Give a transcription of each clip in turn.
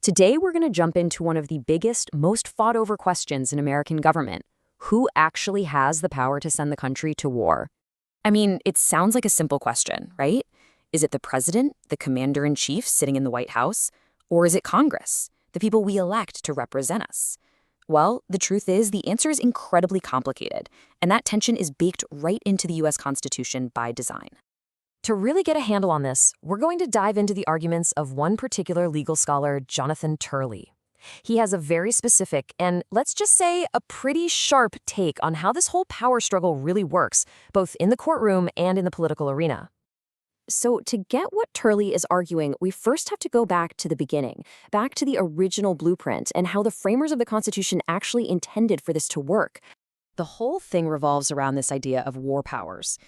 Today, we're going to jump into one of the biggest, most fought-over questions in American government. Who actually has the power to send the country to war? I mean, it sounds like a simple question, right? Is it the president, the commander-in-chief sitting in the White House? Or is it Congress, the people we elect to represent us? Well, the truth is the answer is incredibly complicated, and that tension is baked right into the U.S. Constitution by design. To really get a handle on this, we're going to dive into the arguments of one particular legal scholar, Jonathan Turley. He has a very specific and, let's just say, a pretty sharp take on how this whole power struggle really works, both in the courtroom and in the political arena. So to get what Turley is arguing, we first have to go back to the beginning, back to the original blueprint and how the framers of the Constitution actually intended for this to work. The whole thing revolves around this idea of war powers.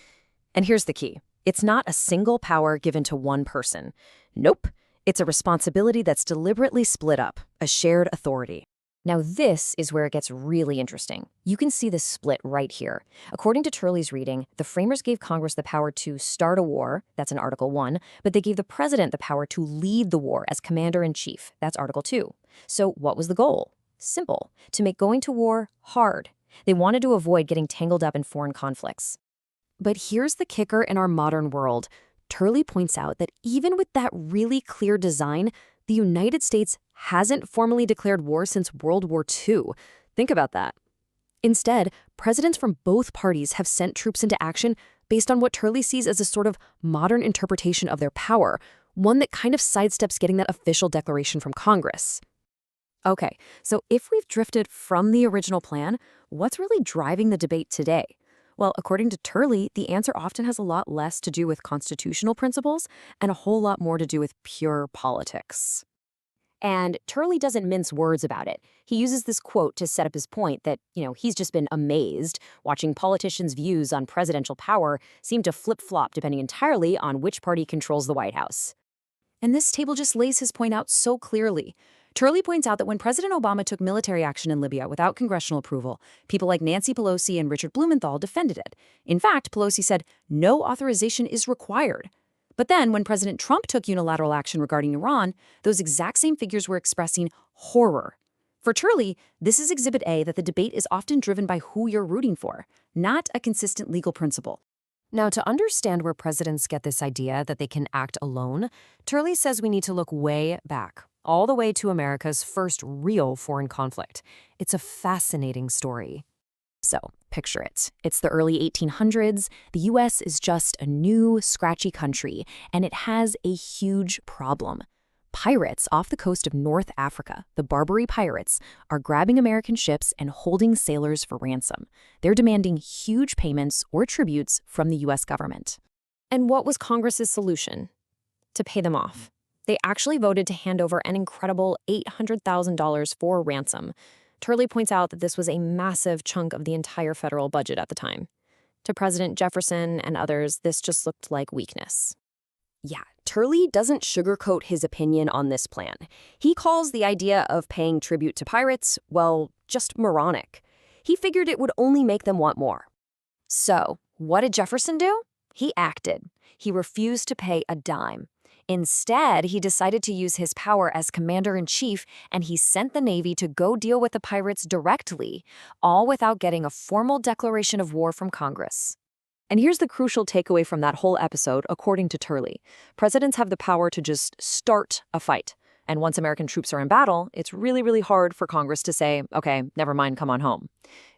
And here's the key. It's not a single power given to one person. Nope. It's a responsibility that's deliberately split up, a shared authority. Now this is where it gets really interesting. You can see this split right here. According to Turley's reading, the framers gave Congress the power to start a war, that's in Article 1, but they gave the president the power to lead the war as commander-in-chief, that's Article 2. So what was the goal? Simple, to make going to war hard. They wanted to avoid getting tangled up in foreign conflicts. But here's the kicker in our modern world. Turley points out that even with that really clear design, the United States hasn't formally declared war since World War II. Think about that. Instead, presidents from both parties have sent troops into action based on what Turley sees as a sort of modern interpretation of their power, one that kind of sidesteps getting that official declaration from Congress. Okay, so if we've drifted from the original plan, what's really driving the debate today? Well, according to Turley, the answer often has a lot less to do with constitutional principles and a whole lot more to do with pure politics. And Turley doesn't mince words about it. He uses this quote to set up his point that, he's just been amazed watching politicians' views on presidential power seem to flip-flop depending entirely on which party controls the White House. And this table just lays his point out so clearly. Turley points out that when President Obama took military action in Libya without congressional approval, people like Nancy Pelosi and Richard Blumenthal defended it. In fact, Pelosi said no authorization is required. But then when President Trump took unilateral action regarding Iran, those exact same figures were expressing horror. For Turley, this is Exhibit A that the debate is often driven by who you're rooting for, not a consistent legal principle. Now, to understand where presidents get this idea that they can act alone, Turley says we need to look way back, all the way to America's first real foreign conflict. It's a fascinating story. So, picture it. It's the early 1800s. The U.S. is just a new, scratchy country, and it has a huge problem. Pirates off the coast of North Africa, the Barbary pirates, are grabbing American ships and holding sailors for ransom. They're demanding huge payments or tributes from the U.S. government. And what was Congress's solution? To pay them off. They actually voted to hand over an incredible $800,000 for ransom. Turley points out that this was a massive chunk of the entire federal budget at the time. To President Jefferson and others, this just looked like weakness. Yeah, Turley doesn't sugarcoat his opinion on this plan. He calls the idea of paying tribute to pirates, well, just moronic. He figured it would only make them want more. So, what did Jefferson do? He acted. He refused to pay a dime. Instead, he decided to use his power as commander-in-chief, and he sent the Navy to go deal with the pirates directly, all without getting a formal declaration of war from Congress. And here's the crucial takeaway from that whole episode, according to Turley. Presidents have the power to just start a fight. And once American troops are in battle, it's really, really hard for Congress to say, okay, never mind, come on home.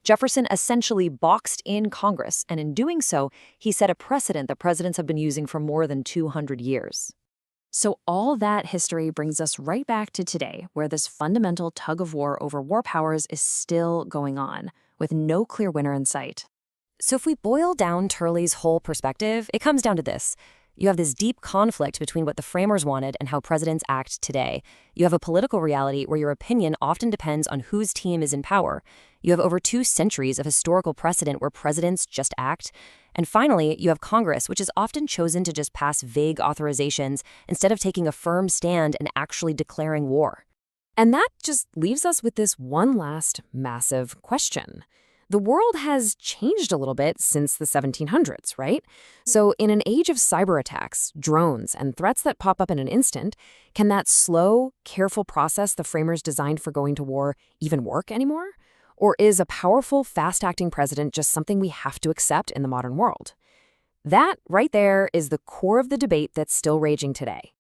Jefferson essentially boxed in Congress, and in doing so, he set a precedent that presidents have been using for more than 200 years. So all that history brings us right back to today, where this fundamental tug-of-war over war powers is still going on, with no clear winner in sight. So if we boil down Turley's whole perspective, it comes down to this. You have this deep conflict between what the framers wanted and how presidents act today. You have a political reality where your opinion often depends on whose team is in power. You have over 2 centuries of historical precedent where presidents just act. And finally, you have Congress, which is often chosen to just pass vague authorizations instead of taking a firm stand and actually declaring war. And that just leaves us with this one last massive question. The world has changed a little bit since the 1700s, right? So in an age of cyber attacks, drones, and threats that pop up in an instant, can that slow, careful process the framers designed for going to war even work anymore? Or is a powerful, fast-acting president just something we have to accept in the modern world? That, right there, is the core of the debate that's still raging today.